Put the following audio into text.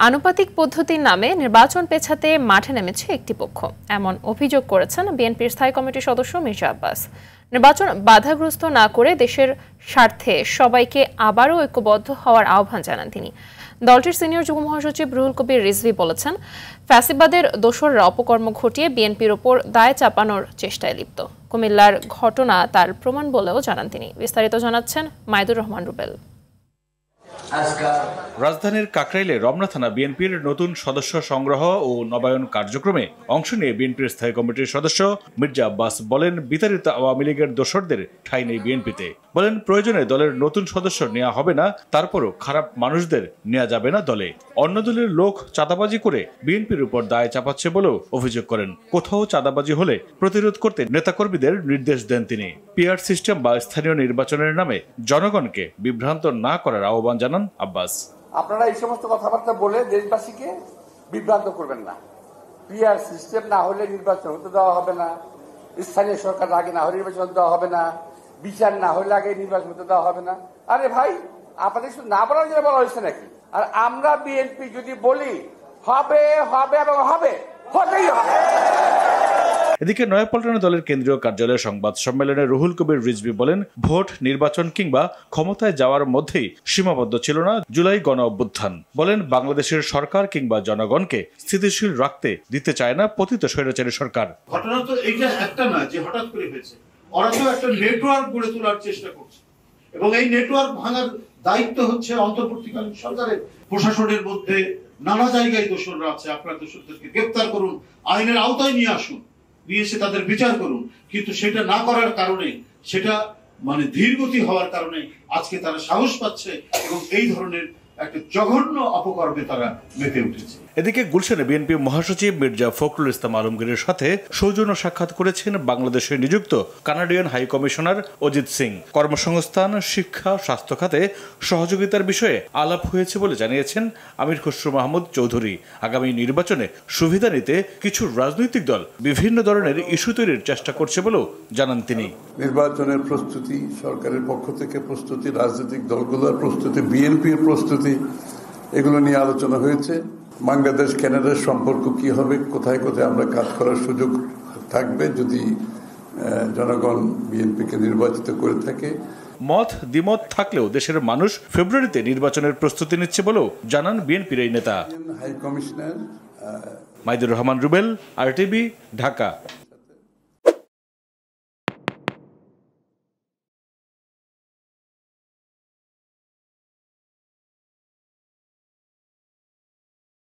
আনুপাতিক পদ্ধতির নামে নির্বাচন পেছাতে মাঠে নেমেছে একটি পক্ষ, এমন অভিযোগ করেছেন বিএনপির স্থায়ী কমিটির সদস্য মির্জা আব্বাস। নির্বাচন বাধাগ্রস্ত না করে দেশের স্বার্থে সবাইকে আবারও ঐক্যবদ্ধ হওয়ার আহ্বান জানান তিনি। দলটির সিনিয়র যুগ্ম মহাসচিব রুহুল কবির রিজভী বলেছেন, ফ্যাসিবাদের দোসররা অপকর্ম ঘটিয়ে বিএনপির ওপর দায় চাপানোর চেষ্টায় লিপ্ত। কুমিল্লার ঘটনা তার প্রমাণ বলেও জানান তিনি। বিস্তারিত জানাচ্ছেন মাইদুর রহমান রুবেল। রাজধানীর কাকরাইলে রমনা থানা বিএনপির নতুন সদস্য সংগ্রহ ও নবায়ন কার্যক্রমে অংশ নিয়ে বিএনপির স্থায়ী কমিটির সদস্য মির্জা আব্বাস বলেন, বিতাড়িত আওয়ামী লীগের দোসরদের ঠাঁই নেই বিএনপিতে। বলেন, প্রয়োজনে দলের নতুন সদস্য নেওয়া হবে না, তারপরও খারাপ মানুষদের নেওয়া যাবে না দলে। অন্য দলের লোক চাঁদাবাজি করে বিএনপির উপর দায় চাপাচ্ছে বলেও অভিযোগ করেন। কোথাও চাঁদাবাজি হলে প্রতিরোধ করতে নেতাকর্মীদের নির্দেশ দেন তিনি। পিআর সিস্টেম বা স্থানীয় নির্বাচনের নামে জনগণকে বিভ্রান্ত না করার আহ্বান জানান আব্বাস। আপনারা এই সমস্ত কথাবার্তা বলে দেশবাসীকে বিভ্রান্ত করবেন না। পিআর সিস্টেম না হলে নির্বাচন হতে দেওয়া হবে না, স্থানীয় সরকার আগে না হলে নির্বাচন দেওয়া হবে না, বিচার না হলে আগে নির্বাচন হতে দেওয়া হবে না। আরে ভাই, আপনাদের শুধু না বলার জন্য বলা হয়েছে নাকি? আর আমরা বিএনপি যদি বলি হবে হবে এবং হবে, হতেই হবে। এদিকে নয়াপল্টনে দলের কেন্দ্রীয় কার্যালয়ে সংবাদ সম্মেলনে রুহুল কবির রিজভী বলেন, ভোট, নির্বাচন কিংবা ক্ষমতায় যাওয়ার মধ্যেই সীমাবদ্ধ ছিল না জুলাই গণ অভ্যুত্থান। বলেন, বাংলাদেশের সরকার কিংবা জনগণকে স্থিতিশীল রাখতে দিতে চায় না পতিত স্বৈরাচারী সরকার। ঘটনা তো এইটা একটা না যে হঠাৎ করে হয়েছে, ওরা তো একটা নেটওয়ার্ক গড়ে তোলার চেষ্টা করছে এবং এই নেটওয়ার্ক ভাঙার দায়িত্ব হচ্ছে অন্তর্বর্তীকালীন সরকারের। প্রশাসনের মধ্যে নানা জায়গায় দোষররা আছে, আপনার দোষরদেরকে গ্রেপ্তার করুন, আইনের আওতায় নিয়ে আসুন, নিয়ে এসে তাদের বিচার করুন। কিন্তু সেটা না করার কারণে, সেটা ধীরগতি হওয়ার কারণে আজকে তারা সাহস পাচ্ছে এবং এই ধরনের একটা জঘন্য অপকর্মে তারা মেতে উঠেছে। এদিকে গুলশানে বিএনপি মহাসচিব মির্জা ফখরুল ইসলাম আলমগীরের সাথে সৌজন্য সাক্ষাৎ করেছেন বাংলাদেশে নিযুক্ত Canadian high commissioner Ajit Singh. কর্মসংস্থান, শিক্ষা, স্বাস্থ্য খাতে সহযোগিতার বিষয়ে আলাপ হয়েছে বলে জানিয়েছেন আমির খসরু মাহমুদ চৌধুরী। আগামী নির্বাচনে সুবিধা নিতে কিছু রাজনৈতিক দল বিভিন্ন ধরনের ইস্যু তৈরির চেষ্টা করছে বলেও জানান তিনি। নির্বাচনের প্রস্তুতি, সরকারের পক্ষ থেকে প্রস্তুতি, রাজনৈতিক দলগুলোর প্রস্তুতি, বিএনপির প্রস্তুতি, এগুলো নিয়ে আলোচনা হয়েছে। বাংলাদেশ কানাডার সম্পর্ক কি হবে, কোথায় কোথায় আমরা কাজ করার সুযোগ থাকবে যদি জনগণ বিএনপিকে নির্বাচিত করে থাকে। মত দ্বিমত থাকলেও দেশের মানুষ ফেব্রুয়ারিতে নির্বাচনের প্রস্তুতি নিচ্ছে বলেও জানান বিএনপির এই নেতা। High commissioner Maidur Rahman Rubel, RTV, Dhaka.